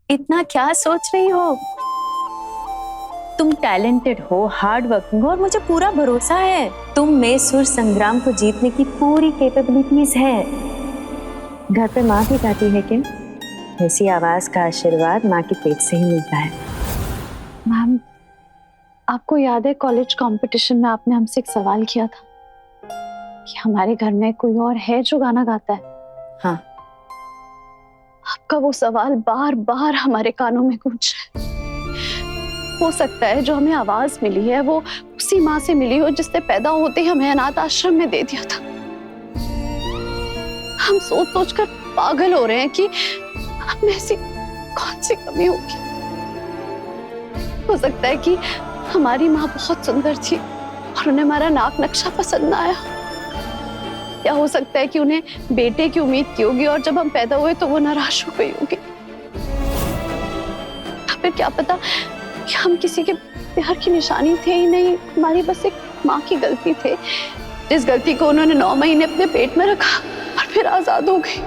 इतना क्या सोच रही हो? तुम टैलेंटेड हो, हार्ड वर्किंग हो और मुझे पूरा भरोसा है तुम में सुर संग्राम को जीतने की पूरी कैपेबिलिटीज है। घर पे माँ भी गाती है कि ऐसी आवाज का आशीर्वाद माँ के पेट से ही मिलता है। मैम, आपको याद है कॉलेज कंपटीशन में आपने हमसे एक सवाल किया था कि हमारे घर में कोई और है जो गाना गाता है? हाँ। आपका वो सवाल बार बार हमारे कानों में गूंज रहा है। हो सकता है जो हमें आवाज मिली है वो उसी माँ से मिली हो जिसने पैदा होते ही हमें अनाथ आश्रम में दे दिया था। हम सोच सोच कर पागल हो रहे हैं कि हम में ऐसी कौन सी कमी होगी। हो सकता है कि हमारी माँ बहुत सुंदर थी और उन्हें हमारा नाक नक्शा पसंद ना आया, या हो सकता है कि उन्हें बेटे की उम्मीद की होगी और जब हम पैदा हुए तो वो नाराज हो गई होगी। फिर क्या पता कि हम किसी के प्यार की निशानी थे ही नहीं, हमारी बस एक माँ की गलती थे जिस गलती को उन्होंने 9 महीने अपने पेट में रखा और फिर आजाद हो गई।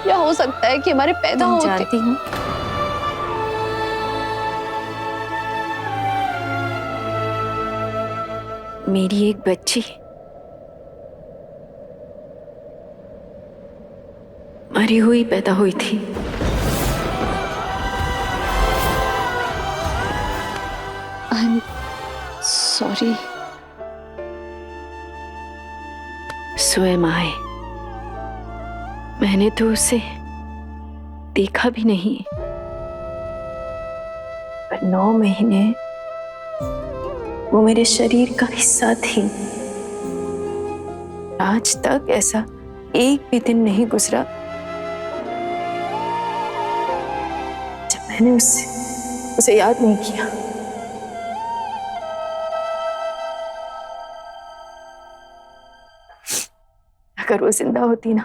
या हो सकता है कि हमारे पैदा होते जानती हूँ मेरी एक बच्ची मरी हुई पैदा हुई थी। I'm sorry। स्वयं आए, मैंने तो उसे देखा भी नहीं, पर 9 महीने वो मेरे शरीर का हिस्सा थी। आज तक ऐसा एक भी दिन नहीं गुजरा जब मैंने उसे याद नहीं किया। अगर वो जिंदा होती ना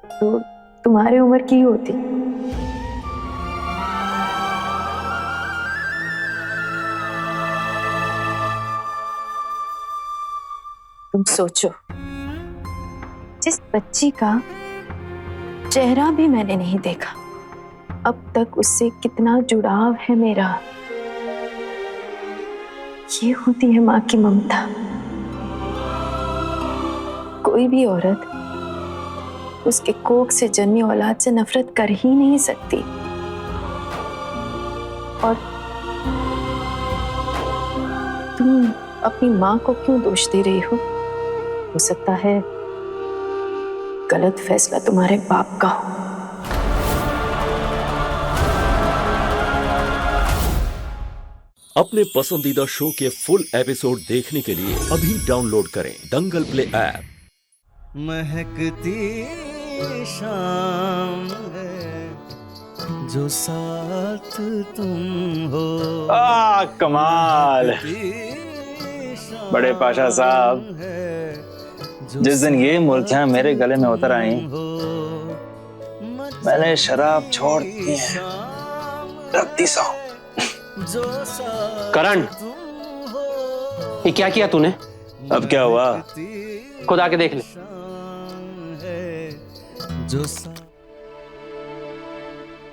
तो तुम्हारी उम्र की होती। तुम सोचो, जिस बच्ची का चेहरा भी मैंने नहीं देखा, अब तक उससे कितना जुड़ाव है मेरा। ये होती है माँ की ममता। कोई भी औरत उसके कोख से जन्मी औलाद से नफरत कर ही नहीं सकती। और तुम अपनी माँ को क्यों दोष दे रही हो सकता है गलत फैसला तुम्हारे बाप का हो। अपने पसंदीदा शो के फुल एपिसोड देखने के लिए अभी डाउनलोड करें दंगल प्ले ऐप। महकती शाम है जो साथ तुम हो। कमाल। बड़े पाशा साहब, जिस दिन ये मुर्गियां मेरे गले में उतर आई, मैंने शराब छोड़ दी है, रख दी सौ। करण, ये क्या किया तूने? अब क्या हुआ? खुद आके देख ले।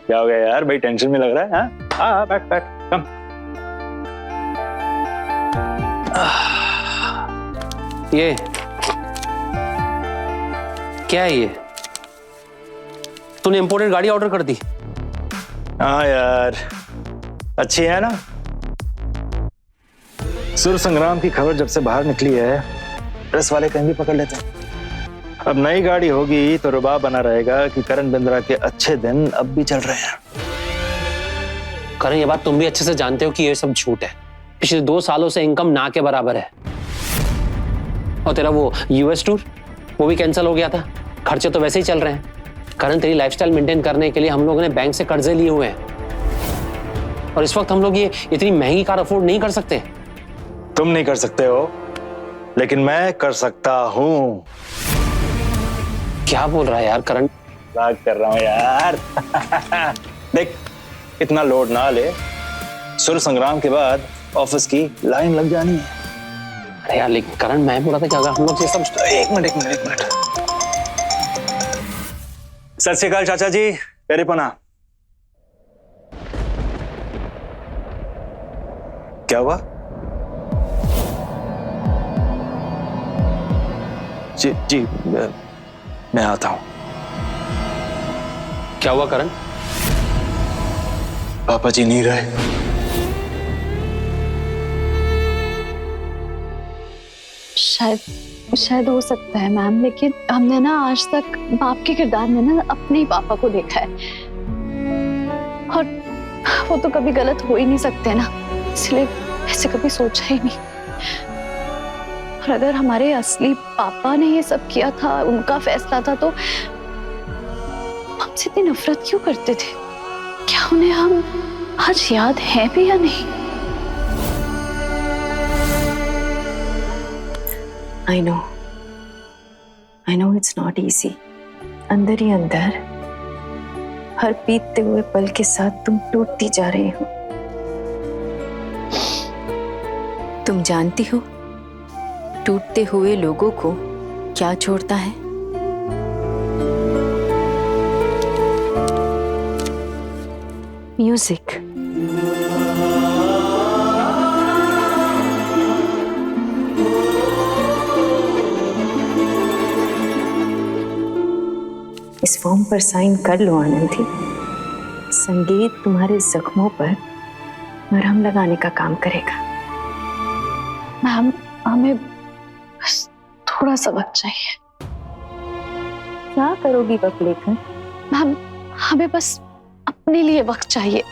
क्या हो गया यार, भाई टेंशन में लग रहा है? हाँ, बैठ बैठ, कम। ये क्या है? ये तूने इंपोर्टेड गाड़ी ऑर्डर कर दी? हाँ यार, अच्छी है ना। सुर संग्राम की खबर जब से बाहर निकली है, प्रेस वाले कहीं भी पकड़ लेते हैं। अब नई गाड़ी होगी तो रुबाब बना रहेगा कि करण बिंद्रा के अच्छे दिन अब भी चल रहे हैं। करण, ये बात तुम भी अच्छे से जानते हो कि ये सब झूठ है। पिछले 2 सालों से इनकम ना के बराबर है। और तेरा वो यूएस टूर, वो भी कैंसिल हो गया था। खर्चे तो वैसे ही चल रहे हैं। करण, तेरी लाइफस्टाइल मेंटेन करने के लिए हम लोगों ने बैंक से कर्जे लिए हुए हैं और इस वक्त हम लोग ये इतनी महंगी कार अफोर्ड नहीं कर सकते। तुम नहीं कर सकते हो, लेकिन मैं कर सकता हूँ। क्या बोल रहा है यार करण? बात कर रहा हूँ यार। देख, इतना लोड ना ले, सुर संग्राम के बाद ऑफिस की लाइन लग जानी है। अरे यार लेकिन करण, मैं बोल रहा था कि अगर हम लोग ये सब एक मिनट। सत श्री अकाल चाचा जी, पेरे पना। क्या हुआ? जी मैं आता हूं। क्या हुआ करण? पापा जी नहीं रहे। शायद हो सकता है मैम, लेकिन हमने ना आज तक बाप के किरदार में ना अपने ही पापा को देखा है, और वो तो कभी गलत हो ही नहीं सकते ना, इसलिए ऐसे कभी सोचा ही नहीं। और अगर हमारे असली पापा ने ये सब किया था, उनका फैसला था, तो हमसे इतनी नफरत क्यों करते थे? क्या उन्हें हम आज याद है भी या नहीं? I know it's not easy. अंदर ही अंदर हर बीतते हुए पल के साथ तुम टूटती जा रही हो। तुम जानती हो टूटते हुए लोगों को क्या छोड़ता है? म्यूजिक। इस फॉर्म पर साइन कर लो आनंदी। संगीत तुम्हारे जख्मों पर मरहम लगाने का काम करेगा। मैम, हमें बस थोड़ा सा वक्त चाहिए। क्या करोगी वक्त लेकर? मैम, हमें बस अपने लिए वक्त चाहिए,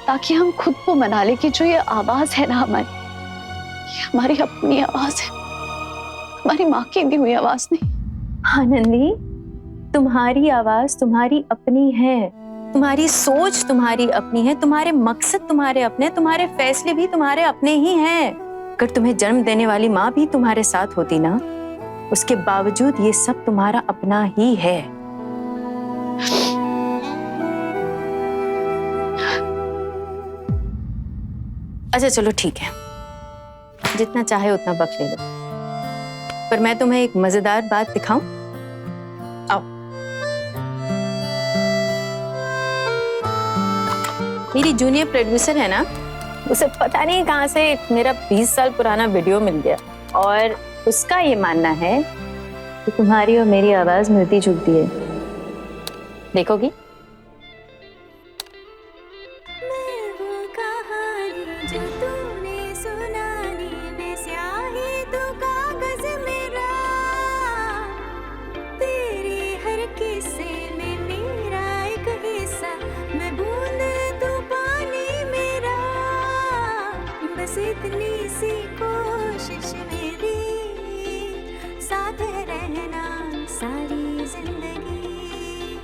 ताकि हम खुद को मना ले कि जो ये आवाज है ना हमारी, ये हमारी अपनी आवाज है, हमारी माँ की दी हुई आवाज नहीं। आनंदी, तुम्हारी आवाज तुम्हारी अपनी है, तुम्हारी सोच तुम्हारी अपनी है, तुम्हारे मकसद तुम्हारे अपने, तुम्हारे फैसले भी तुम्हारे अपने ही हैं। अगर तुम्हें जन्म देने वाली माँ भी तुम्हारे साथ होती ना, उसके बावजूद ये सब तुम्हारा अपना ही है। अच्छा चलो ठीक है, जितना चाहे उतना वक्त ले लो, पर मैं तुम्हें एक मजेदार बात दिखाऊं? आओ। मेरी जूनियर प्रोड्यूसर है ना, उसे पता नहीं कहां से मेरा 20 साल पुराना वीडियो मिल गया, और उसका ये मानना है कि तुम्हारी और मेरी आवाज मिलती जुलती है। देखोगी? इतनी सी कोशिश मेरी, साथ रहना सारी जिंदगी,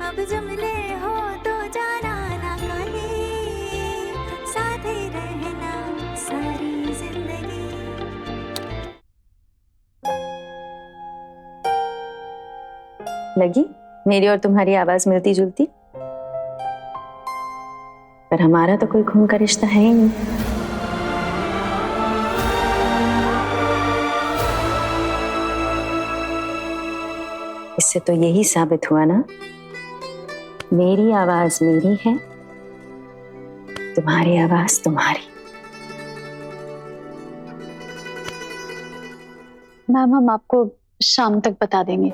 अब जब मिले हो तो जाना ना कहीं, साथ रहना सारी जिंदगी। लगी मेरी और तुम्हारी आवाज मिलती जुलती? पर हमारा तो कोई खून का रिश्ता है ही नहीं। इससे तो यही साबित हुआ ना, मेरी आवाज मेरी है, तुम्हारी आवाज तुम्हारी। मैम, हम आपको शाम तक बता देंगे,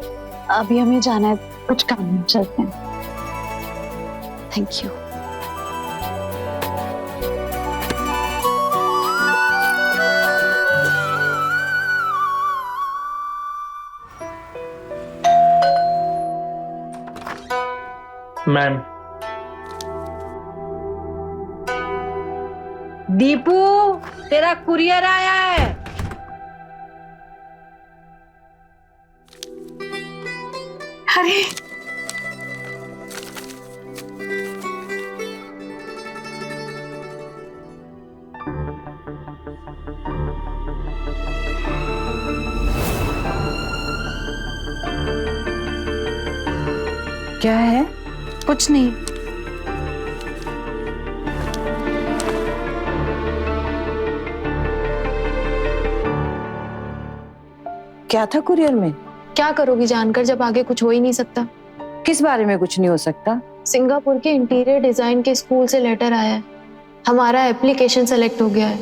अभी हमें जाना है, कुछ काम में चलते हैं। Thank you. मैम, दीपू, तेरा कुरियर आया है। अरे क्या है? कुछ नहीं। क्या था कुरियर में? क्या करोगी जानकर जब आगे कुछ हो ही नहीं सकता? किस बारे में कुछ नहीं हो सकता? सिंगापुर के इंटीरियर डिजाइन के स्कूल से लेटर आया है, हमारा एप्लीकेशन सेलेक्ट हो गया है।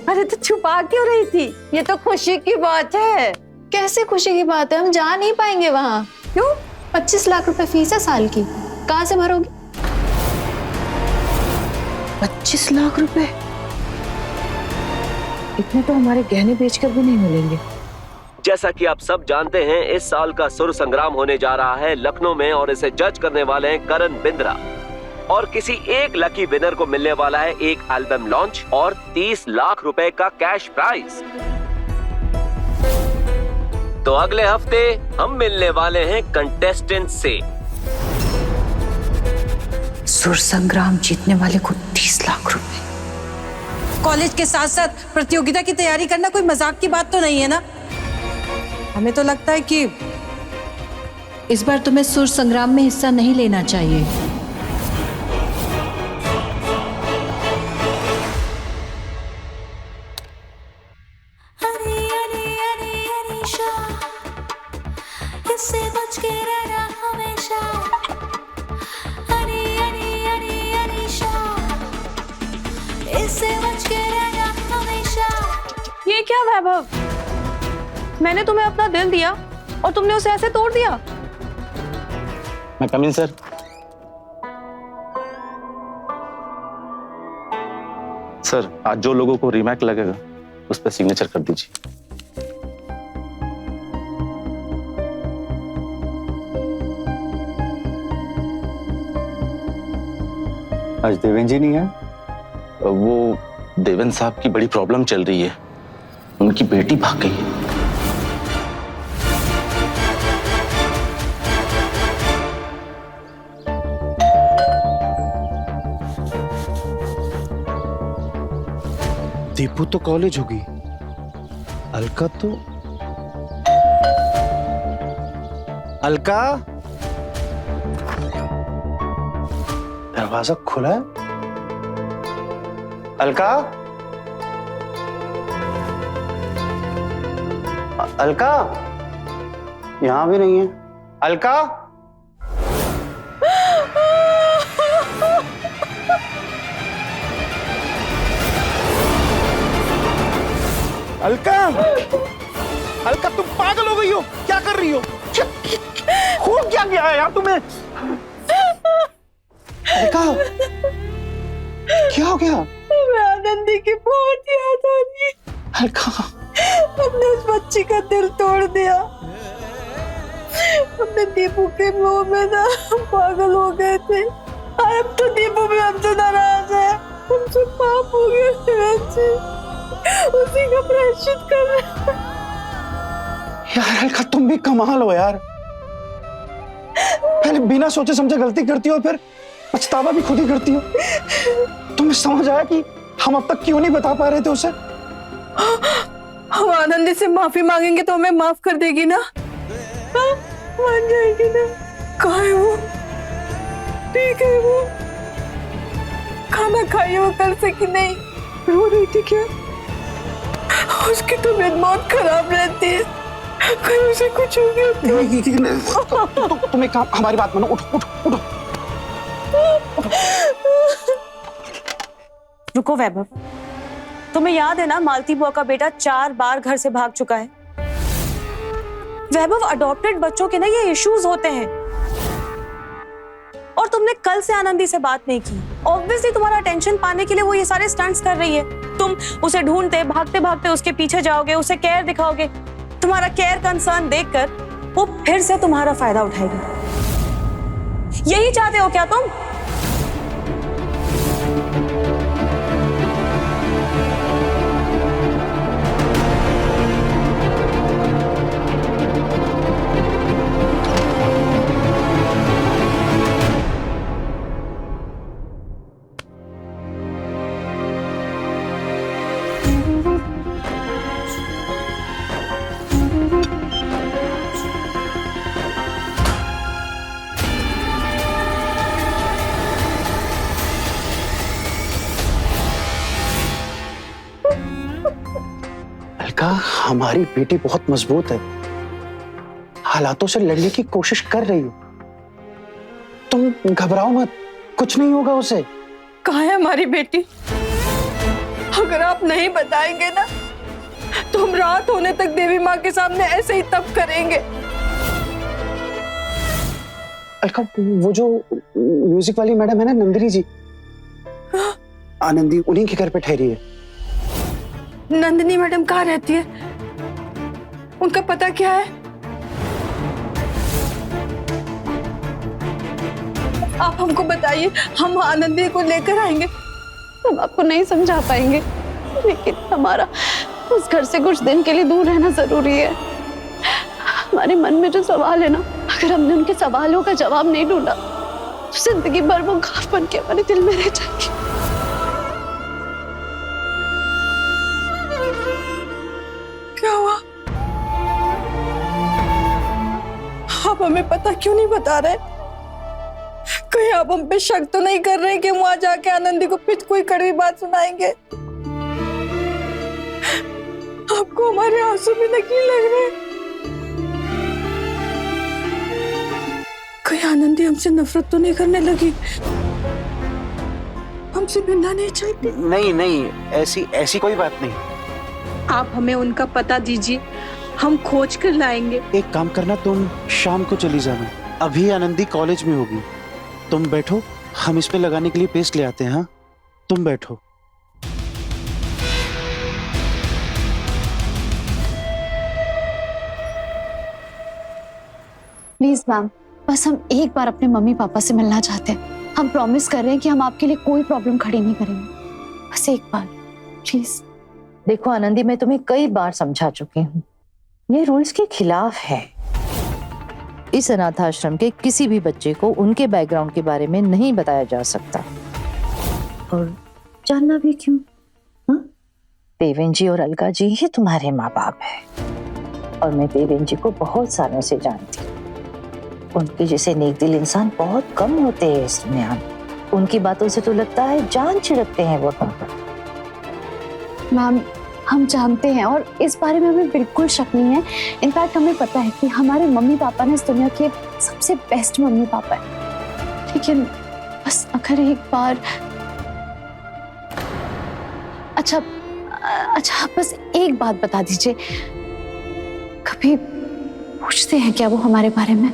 अरे तो छुपा क्यों रही थी? ये तो खुशी की बात है। कैसे खुशी की बात है, हम जा नहीं पाएंगे वहाँ। क्यों? 25 लाख रुपए फीस है साल की, कहाँ से भरोगी? 25 लाख रुपए? इतने तो हमारे गहने बेचकर भी नहीं मिलेंगे। जैसा कि आप सब जानते हैं, इस साल का सुर संग्राम होने जा रहा है लखनऊ में और इसे जज करने वाले हैं करण बिंद्रा। और किसी एक लकी विनर को मिलने वाला है एक एल्बम लॉन्च और 30 लाख रुपए का कैश प्राइज। तो अगले हफ्ते हम मिलने वाले हैं कंटेस्टेंट से। सुर संग्राम जीतने वाले को 30 लाख रुपए। कॉलेज के साथ साथ प्रतियोगिता की तैयारी करना कोई मजाक की बात तो नहीं है ना? हमें तो लगता है कि इस बार तुम्हें सुर संग्राम में हिस्सा नहीं लेना चाहिए। अरे अरे अरे अनीशा, इससे बच के रहना हमेशा। अरे अरे अरे अनीशा, इससे बच के रहना हमेशा। ये क्या वैभव, मैंने तुम्हें अपना दिल दिया और तुमने उसे ऐसे तोड़ दिया। मैं कम इन सर। सर आज जो लोगों को रीमैक लगेगा उस पर सिग्नेचर कर दीजिए। आज देवेन जी नहीं है, वो देवेन साहब की बड़ी प्रॉब्लम चल रही है, उनकी बेटी भाग गई है। दीपू तो कॉलेज होगी, अलका तो अलका दरवाजा खुला है। अलका, अलका यहां भी नहीं है। अलका, अलका, अलका तुम पागल हो गई हो, क्या कर रही हो? हो क्या गया है यार तुम्हें? अलका क्या हो गया? मैं आनंदी की बहुत याद आ रही। अलका हमने उस बच्ची का दिल तोड़ दिया। हमने दीपू के मुंह में ना पागल हो गए थे। अब तो दीपू भी हमसे नाराज है, हमसे पाप हो गया। उसी का प्रायश्चित कर रहे। यार अलका तुम भी कमाल हो यार, पहले बिना सोचे समझे गलती करती हो, फिर पछतावा भी खुद ही करती हो। तुम्हें समझ आया कि हम अब तक क्यों नहीं बता पा रहे थे उसे? हम आनंदी से माफी मांगेंगे तो हमें माफ कर देगी ना? मान जाएगी ना? कहाँ है वो? ठीक है वो? खाना खाई वो कल से कि नहीं? रो रही थी क्या? उसकी तबीयत बहुत खराब रहती है, कहीं उसे कुछ हो गया? तुम एक काम, हमारी बात मानो, उठो उठो उठो। रुको वैभव, तुम्हें याद है ना मालती बुआ का बेटा 4 बार घर से भाग चुका है। वैभव, अडॉप्टेड बच्चों के ना ये इश्यूज होते हैं। और तुमने कल से आनंदी से बात नहीं की। ऑब्वियसली तुम्हारा अटेंशन पाने के लिए वो ये सारे स्टंट्स कर रही है। तुम उसे ढूंढते भागते भागते उसके पीछे जाओगे, उसे केयर दिखाओगे। तुम्हारा केयर कंसर्न देखकर वो फिर से तुम्हारा फायदा उठाएगी। यही चाहते हो क्या तुम? हमारी बेटी बहुत मजबूत है, हालातों से लड़ने की कोशिश कर रही हो। तुम घबराओ मत, कुछ नहीं होगा उसे। कहाँ है हमारी बेटी? अगर आप नहीं बताएंगे ना तो हम रात होने तक देवी माँ के सामने ऐसे ही तप करेंगे। अलका, वो जो म्यूजिक वाली मैडम है ना, नंदिनी जी, आनंदी उन्हीं के घर पे ठहरी है। नंदिनी मैडम कहाँ रहती है? उनका पता क्या है? आप हमको बताइए, हम आनंदी को लेकर आएंगे। हम आपको नहीं समझा पाएंगे, लेकिन हमारा उस घर से कुछ दिन के लिए दूर रहना जरूरी है। हमारे मन में जो सवाल है ना, अगर हमने उनके सवालों का जवाब नहीं ढूंढा तो जिंदगी भर वो घाव बन के हमारे दिल में रह जाएगी। क्या हुआ? आप हमें पता क्यों नहीं बता रहे? कहीं आप हम पे शक तो नहीं कर रहे कि हम वहां जाके आनंदी को फिर कोई कड़वी बात सुनाएंगे? आपको हमारे आंसू भी नकली लग रहे हैं? कहीं आनंदी हमसे नफरत तो नहीं करने लगी? हमसे मिलना नहीं चाहती? नहीं नहीं, ऐसी कोई बात नहीं। आप हमें उनका पता दीजिए, हम खोज कर लाएंगे। एक काम करना, तुम शाम को चली जाना, अभी आनंदी कॉलेज में होगी। तुम बैठो, हम इस पे लगाने के लिए पेस्ट ले आते हैं। हाँ, तुम बैठो। प्लीज मैम, बस हम एक बार अपने मम्मी पापा से मिलना चाहते हैं। हम प्रॉमिस कर रहे हैं कि हम आपके लिए कोई प्रॉब्लम खड़ी नहीं करेंगे। बस एक बार प्लीज। देखो आनंदी, मैं तुम्हें कई बार समझा चुकी हूँ, ये रूल्स के खिलाफ है। इस अनाथ आश्रम के किसी भी बच्चे को उनके बैकग्राउंड के बारे में नहीं बताया जा सकता, और जानना भी क्यों? देवेन जी और अलका जी ही तुम्हारे माँ बाप हैं, और मैं देवेन जी को बहुत सालों से जानती हूँ। उनके जैसे नेक दिल इंसान बहुत कम होते हैं इस दुनिया में। उनकी बातों से तो लगता है जान छिड़कते हैं वो तुम पर। मैम, हम जानते हैं और इस बारे में हमें बिल्कुल शक नहीं है। इनफैक्ट हमें पता है कि हमारे मम्मी पापा ने इस दुनिया के सबसे बेस्ट मम्मी पापा है। लेकिन बस अगर एक बार अच्छा आप बस एक बात बता दीजिए, कभी पूछते हैं क्या वो हमारे बारे में?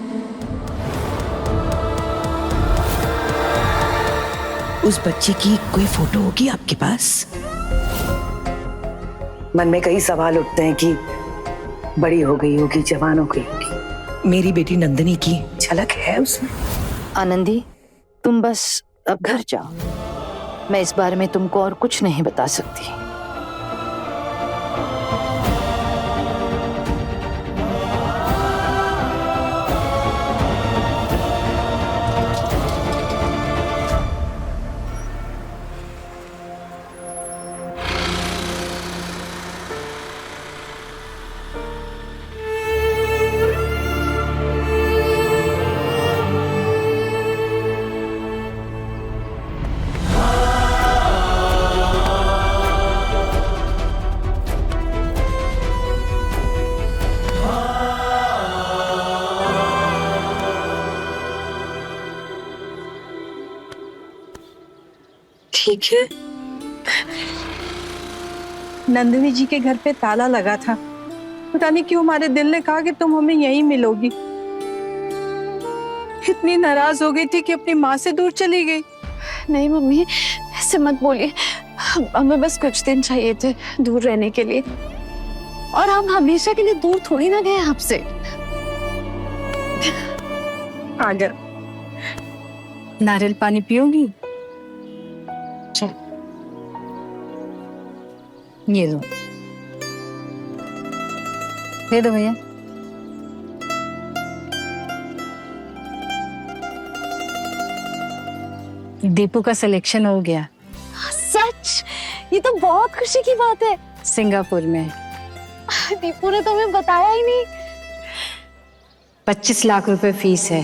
उस बच्चे की कोई फोटो होगी आपके पास? मन में कई सवाल उठते हैं कि बड़ी हो गई होगी, जवान हो गई होगी। मेरी बेटी नंदिनी की झलक है उसमें। आनंदी, तुम बस अब घर जाओ, मैं इस बारे में तुमको और कुछ नहीं बता सकती। ठीक है। नंदिनी जी के घर पे ताला लगा था, पता नहीं क्यों हमारे दिल ने कहा कि तुम हमें यहीं मिलोगी। इतनी नाराज हो गई थी कि अपनी माँ से दूर चली गई। नहीं मम्मी, ऐसे मत बोलिए। हमें बस कुछ दिन चाहिए थे दूर रहने के लिए, और हम हमेशा के लिए दूर थोड़ी ना गए आपसे। आगर, नारियल पानी पियोगी? चल, ये लो, दे दो भैया। दीपू का सिलेक्शन हो गया। सच? ये तो बहुत खुशी की बात है। सिंगापुर में। दीपू ने तो हमें बताया ही नहीं। 25 लाख रुपए फीस है।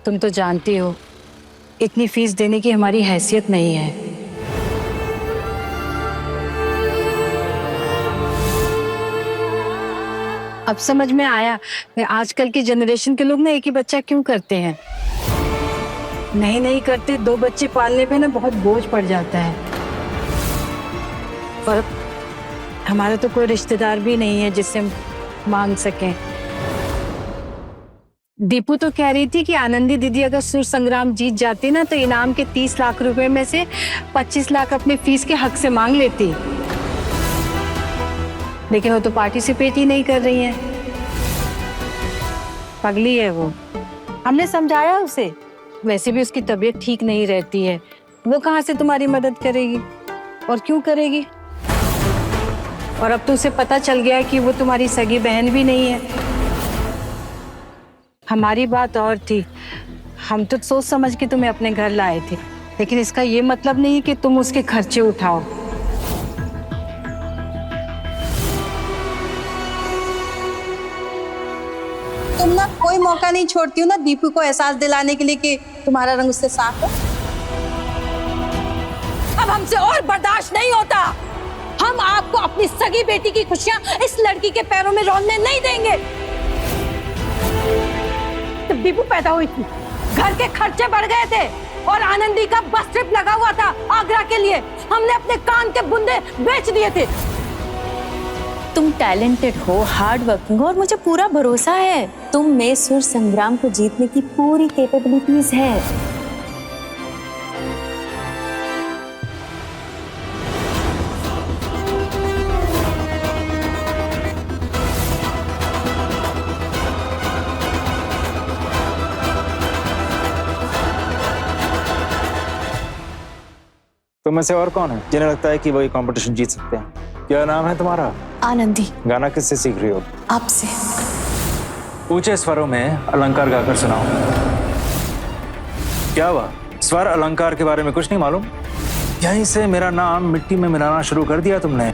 तुम तो जानती हो इतनी फीस देने की हमारी हैसियत नहीं है। अब समझ में आया कि आजकल की जनरेशन के लोग ना एक ही बच्चा क्यों करते हैं। नहीं करते, 2 बच्चे पालने पे ना बहुत बोझ पड़ जाता है। और हमारा तो कोई रिश्तेदार भी नहीं है जिससे मांग सकें। दीपू तो कह रही थी कि आनंदी दीदी अगर सुर संग्राम जीत जाती ना तो इनाम के 30 लाख रुपए में से 25 लाख अपने फीस के हक से मांग लेती, लेकिन वो तो पार्टिसिपेट ही नहीं कर रही है। पगली है वो। हमने समझाया उसे, वैसे भी उसकी तबीयत ठीक नहीं रहती है, वो कहाँ से तुम्हारी मदद करेगी और क्यों करेगी। और अब तो उसे पता चल गया है कि वो तुम्हारी सगी बहन भी नहीं है। हमारी बात और थी, हम तो सोच समझ के तुम्हें अपने घर लाए थे, लेकिन इसका ये मतलब नहीं कि तुम उसके खर्चे उठाओ। तुम ना कोई मौका नहीं छोड़ती हो ना दीपू को एहसास दिलाने के लिए कि तुम्हारा रंग उससे साफ है। अब हमसे और बर्दाश्त नहीं होता। हम आपको अपनी सगी बेटी की खुशियां इस लड़की के पैरों में रोलने नहीं देंगे। जब दीपू पैदा हुई थी, घर के खर्चे बढ़ गए थे और आनंदी का बस ट्रिप लगा हुआ था आगरा के लिए। हमने अपने कान के बुंदे बेच दिए थे। तुम टैलेंटेड हो, हार्ड वर्किंग हो और मुझे पूरा भरोसा है तुम में सुर संग्राम को जीतने की पूरी कैपेबिलिटीज है। तुम में से और कौन है जिन्हें लगता है कि वही कंपटीशन जीत सकते हैं? क्या नाम है तुम्हारा? आनंदी। गाना किससे सीख रही हो? आपसे। ऊंचे स्वरों में अलंकार गाकर सुनाओ। क्या हुआ, स्वर अलंकार के बारे में कुछ नहीं मालूम? यहीं से मेरा नाम मिट्टी में मिलाना शुरू कर दिया तुमने।